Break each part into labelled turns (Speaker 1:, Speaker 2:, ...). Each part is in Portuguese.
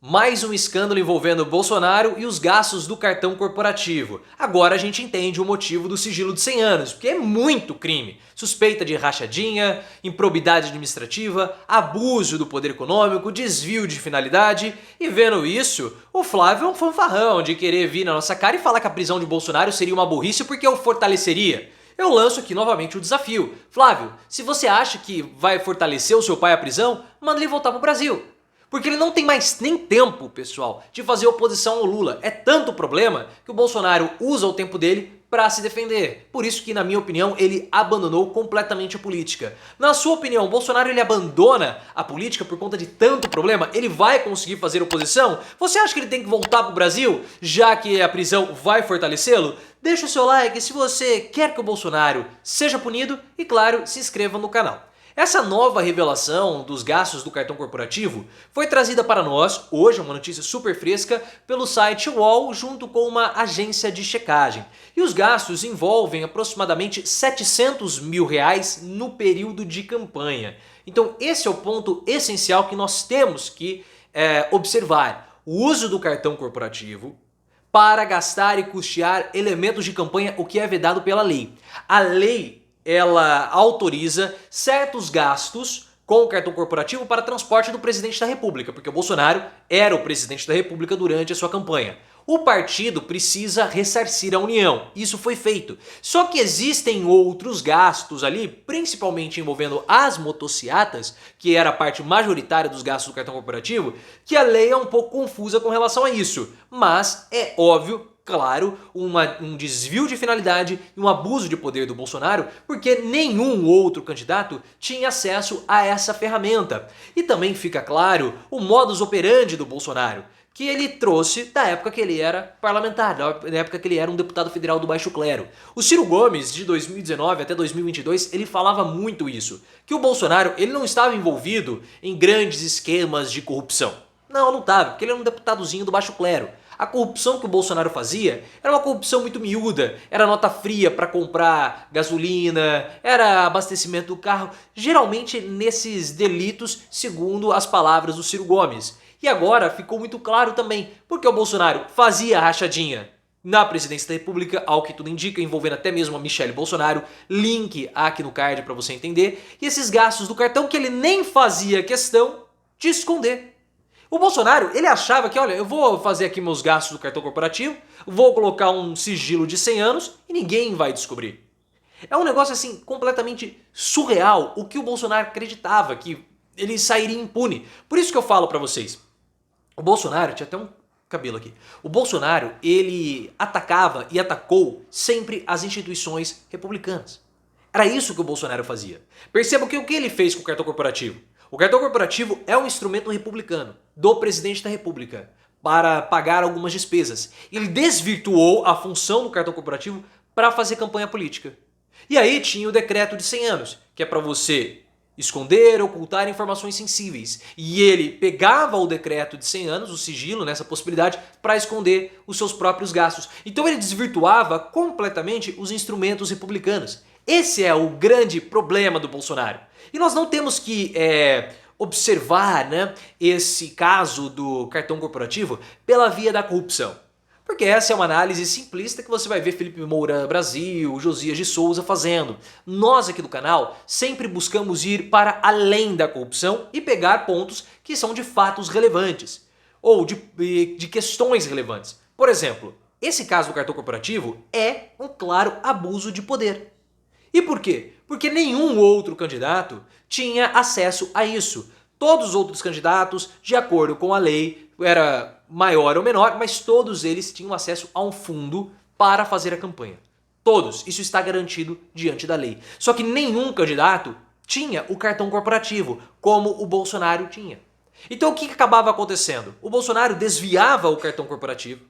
Speaker 1: Mais um escândalo envolvendo Bolsonaro e os gastos do cartão corporativo. Agora a gente entende o motivo do sigilo de 100 anos, porque é muito crime. Suspeita de rachadinha, improbidade administrativa, abuso do poder econômico, desvio de finalidade. E vendo isso, o Flávio é um fanfarrão de querer vir na nossa cara e falar que a prisão de Bolsonaro seria uma burrice porque o fortaleceria. Eu lanço aqui novamente o desafio. Flávio, se você acha que vai fortalecer o seu pai à prisão, manda ele voltar pro Brasil. Porque ele não tem mais nem tempo, pessoal, de fazer oposição ao Lula. É tanto problema que o Bolsonaro usa o tempo dele para se defender. Por isso que, na minha opinião, ele abandonou completamente a política. Na sua opinião, o Bolsonaro ele abandona a política por conta de tanto problema? Ele vai conseguir fazer oposição? Você acha que ele tem que voltar pro Brasil, já que a prisão vai fortalecê-lo? Deixa o seu like se você quer que o Bolsonaro seja punido e, claro, se inscreva no canal. Essa nova revelação dos gastos do cartão corporativo foi trazida para nós, hoje uma notícia super fresca, pelo site UOL junto com uma agência de checagem. E os gastos envolvem aproximadamente 700 mil reais no período de campanha. Então esse é o ponto essencial que nós temos que observar. O uso do cartão corporativo para gastar e custear elementos de campanha, o que é vedado pela lei. A lei ela autoriza certos gastos com o cartão corporativo para transporte do presidente da República, porque o Bolsonaro era o presidente da República durante a sua campanha. O partido precisa ressarcir a União, isso foi feito. Só que existem outros gastos ali, principalmente envolvendo as motocicletas, que era a parte majoritária dos gastos do cartão corporativo, que a lei é um pouco confusa com relação a isso. Mas é óbvio, claro, um desvio de finalidade e um abuso de poder do Bolsonaro, porque nenhum outro candidato tinha acesso a essa ferramenta. E também fica claro o modus operandi do Bolsonaro, que ele trouxe da época que ele era parlamentar, da época que ele era um deputado federal do baixo clero. O Ciro Gomes, de 2019 até 2022, ele falava muito isso, que o Bolsonaro ele não estava envolvido em grandes esquemas de corrupção. Não estava, porque ele era um deputadozinho do baixo clero. A corrupção que o Bolsonaro fazia era uma corrupção muito miúda, era nota fria para comprar gasolina, era abastecimento do carro, geralmente nesses delitos, segundo as palavras do Ciro Gomes. E agora ficou muito claro também, porque o Bolsonaro fazia rachadinha na presidência da República, ao que tudo indica, envolvendo até mesmo a Michelle Bolsonaro, link aqui no card para você entender, e esses gastos do cartão que ele nem fazia questão de esconder. O Bolsonaro, ele achava que, olha, eu vou fazer aqui meus gastos do cartão corporativo, vou colocar um sigilo de 100 anos e ninguém vai descobrir. É um negócio assim completamente surreal o que o Bolsonaro acreditava, que ele sairia impune. Por isso que eu falo pra vocês, o Bolsonaro, tinha até um cabelo aqui, o Bolsonaro, ele atacava e atacou sempre as instituições republicanas. Era isso que o Bolsonaro fazia. Perceba que o que ele fez com o cartão corporativo? O cartão corporativo é um instrumento republicano, do presidente da República, para pagar algumas despesas. Ele desvirtuou a função do cartão corporativo para fazer campanha política. E aí tinha o decreto de 100 anos, que é para você esconder, ocultar informações sensíveis. E ele pegava o decreto de 100 anos, o sigilo, nessa possibilidade, para esconder os seus próprios gastos. Então ele desvirtuava completamente os instrumentos republicanos. Esse é o grande problema do Bolsonaro. E nós não temos que observar, né, esse caso do cartão corporativo pela via da corrupção. Porque essa é uma análise simplista que você vai ver Felipe Moura Brasil, Josias de Souza fazendo. Nós aqui do canal sempre buscamos ir para além da corrupção e pegar pontos que são de fatos relevantes. Ou de questões relevantes. Por exemplo, esse caso do cartão corporativo é um claro abuso de poder. E por quê? Porque nenhum outro candidato tinha acesso a isso. Todos os outros candidatos, de acordo com a lei, era maior ou menor, mas todos eles tinham acesso a um fundo para fazer a campanha. Todos. Isso está garantido diante da lei. Só que nenhum candidato tinha o cartão corporativo, como o Bolsonaro tinha. Então o que acabava acontecendo? O Bolsonaro desviava o cartão corporativo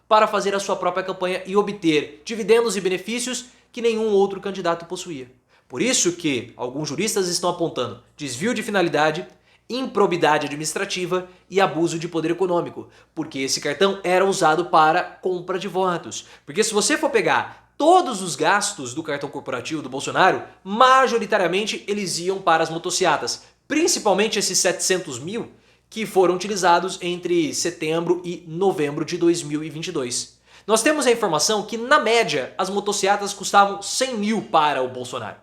Speaker 1: para fazer a sua própria campanha e obter dividendos e benefícios que nenhum outro candidato possuía. Por isso que alguns juristas estão apontando desvio de finalidade, improbidade administrativa e abuso de poder econômico, porque esse cartão era usado para compra de votos. Porque se você for pegar todos os gastos do cartão corporativo do Bolsonaro, majoritariamente eles iam para as motocicletas, principalmente esses 700 mil, que foram utilizados entre setembro e novembro de 2022. Nós temos a informação que, na média, as motocicletas custavam 100 mil para o Bolsonaro.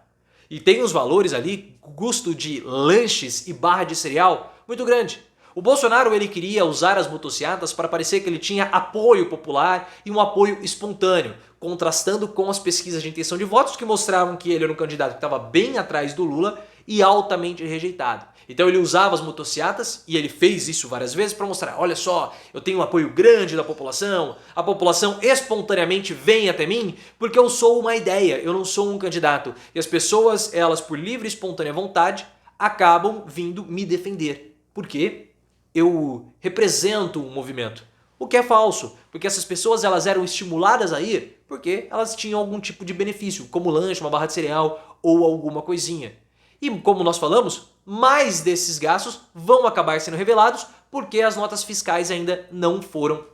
Speaker 1: E tem os valores ali, custo de lanches e barra de cereal, muito grande. O Bolsonaro ele queria usar as motocicletas para parecer que ele tinha apoio popular e um apoio espontâneo, contrastando com as pesquisas de intenção de votos que mostravam que ele era um candidato que estava bem atrás do Lula e altamente rejeitado. Então ele usava as motocicletas e ele fez isso várias vezes para mostrar, olha só, eu tenho um apoio grande da população, a população espontaneamente vem até mim porque eu sou uma ideia, eu não sou um candidato. E as pessoas, elas por livre e espontânea vontade, acabam vindo me defender. Por quê? Eu represento um movimento. O que é falso, porque essas pessoas elas eram estimuladas a ir porque elas tinham algum tipo de benefício, como lanche, uma barra de cereal ou alguma coisinha. E como nós falamos, mais desses gastos vão acabar sendo revelados porque as notas fiscais ainda não foram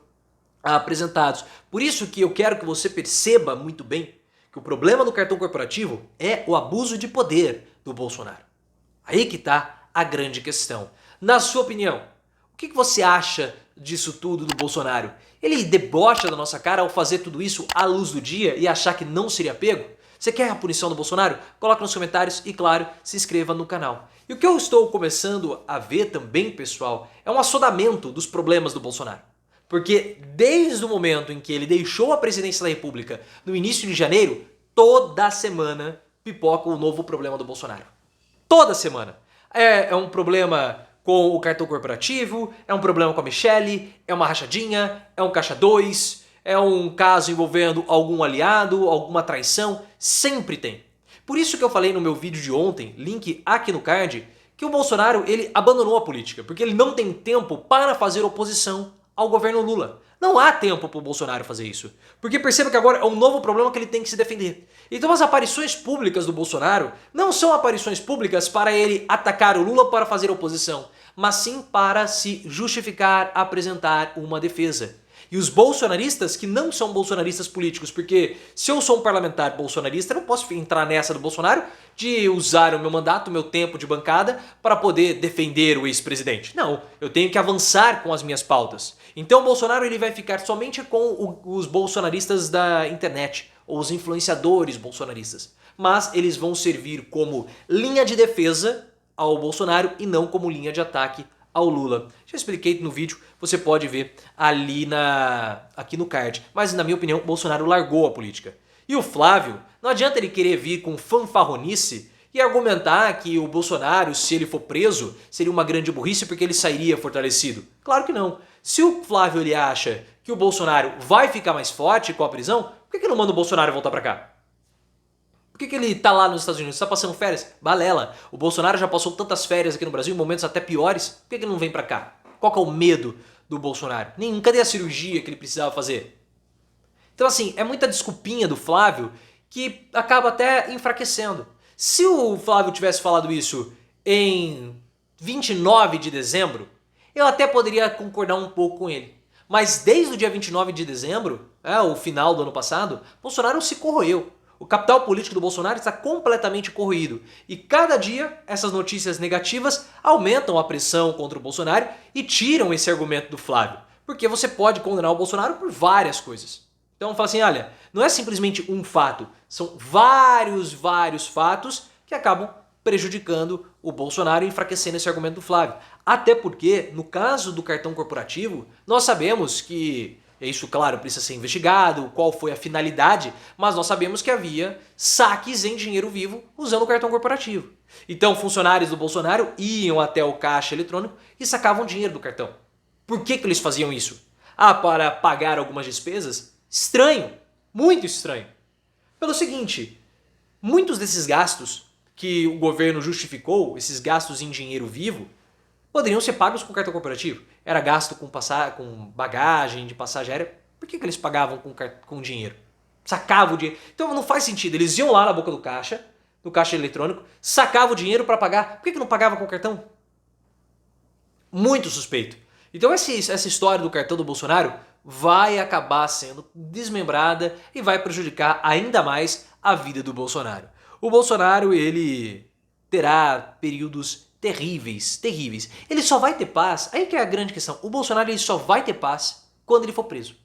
Speaker 1: apresentados. Por isso que eu quero que você perceba muito bem que o problema do cartão corporativo é o abuso de poder do Bolsonaro. Aí que está a grande questão. Na sua opinião, o que você acha disso tudo do Bolsonaro? Ele debocha da nossa cara ao fazer tudo isso à luz do dia e achar que não seria pego? Você quer a punição do Bolsonaro? Coloque nos comentários e, claro, se inscreva no canal. E o que eu estou começando a ver também, pessoal, é um assodamento dos problemas do Bolsonaro. Porque desde o momento em que ele deixou a presidência da República, no início de janeiro, toda semana pipoca um novo problema do Bolsonaro. Toda semana. É um problema com o cartão corporativo, é um problema com a Michelle, é uma rachadinha, é um caixa 2, é um caso envolvendo algum aliado, alguma traição, sempre tem. Por isso que eu falei no meu vídeo de ontem, link aqui no card, que o Bolsonaro ele abandonou a política, porque ele não tem tempo para fazer oposição ao governo Lula. Não há tempo para o Bolsonaro fazer isso, porque perceba que agora é um novo problema que ele tem que se defender. Então as aparições públicas do Bolsonaro não são aparições públicas para ele atacar o Lula para fazer oposição, mas sim para se justificar, apresentar uma defesa. E os bolsonaristas que não são bolsonaristas políticos, porque se eu sou um parlamentar bolsonarista, eu não posso entrar nessa do Bolsonaro de usar o meu mandato, o meu tempo de bancada para poder defender o ex-presidente. Não, eu tenho que avançar com as minhas pautas. Então o Bolsonaro ele vai ficar somente com os bolsonaristas da internet, ou os influenciadores bolsonaristas. Mas eles vão servir como linha de defesa ao Bolsonaro e não como linha de ataque ao Lula. Já expliquei no vídeo, você pode ver ali aqui no card. Mas na minha opinião, o Bolsonaro largou a política. E o Flávio, não adianta ele querer vir com fanfarronice e argumentar que o Bolsonaro, se ele for preso, seria uma grande burrice porque ele sairia fortalecido. Claro que não. Se o Flávio ele acha que o Bolsonaro vai ficar mais forte com a prisão, por que não manda o Bolsonaro voltar pra cá? Por que ele tá lá nos Estados Unidos? Tá passando férias? Balela. O Bolsonaro já passou tantas férias aqui no Brasil, em momentos até piores. Por que ele não vem pra cá? Qual que é o medo do Bolsonaro? Nenhum. Cadê a cirurgia que ele precisava fazer? Então assim, é muita desculpinha do Flávio que acaba até enfraquecendo. Se o Flávio tivesse falado isso em 29 de dezembro, eu até poderia concordar um pouco com ele. Mas desde o dia 29 de dezembro, o final do ano passado, Bolsonaro se corroeu. O capital político do Bolsonaro está completamente corroído. E cada dia essas notícias negativas aumentam a pressão contra o Bolsonaro e tiram esse argumento do Flávio. Porque você pode condenar o Bolsonaro por várias coisas. Então fala assim, olha, não é simplesmente um fato, são vários fatos que acabam prejudicando o Bolsonaro e enfraquecendo esse argumento do Flávio. Até porque, no caso do cartão corporativo, nós sabemos que isso, claro, precisa ser investigado, qual foi a finalidade, mas nós sabemos que havia saques em dinheiro vivo usando o cartão corporativo. Então, funcionários do Bolsonaro iam até o caixa eletrônico e sacavam dinheiro do cartão. Por que eles faziam isso? Para pagar algumas despesas? Estranho, muito estranho. Pelo seguinte, muitos desses gastos que o governo justificou, esses gastos em dinheiro vivo, poderiam ser pagos com cartão corporativo. Era gasto com bagagem de passagem aérea. Por que eles pagavam com dinheiro? Sacavam o dinheiro. Então não faz sentido. Eles iam lá na boca do caixa, no caixa eletrônico, sacavam o dinheiro para pagar. Por que não pagava com cartão? Muito suspeito. Então essa história do cartão do Bolsonaro vai acabar sendo desmembrada e vai prejudicar ainda mais a vida do Bolsonaro. O Bolsonaro, ele terá períodos terríveis, terríveis. Ele só vai ter paz, aí que é a grande questão, o Bolsonaro ele só vai ter paz quando ele for preso.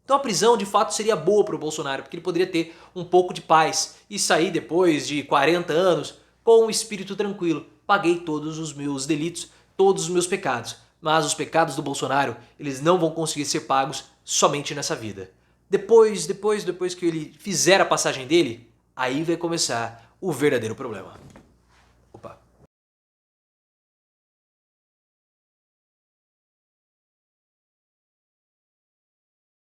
Speaker 1: Então a prisão de fato seria boa para o Bolsonaro, porque ele poderia ter um pouco de paz e sair depois de 40 anos com um espírito tranquilo. Paguei todos os meus delitos, todos os meus pecados. Mas os pecados do Bolsonaro, eles não vão conseguir ser pagos somente nessa vida. Depois que ele fizer a passagem dele, aí vai começar o verdadeiro problema.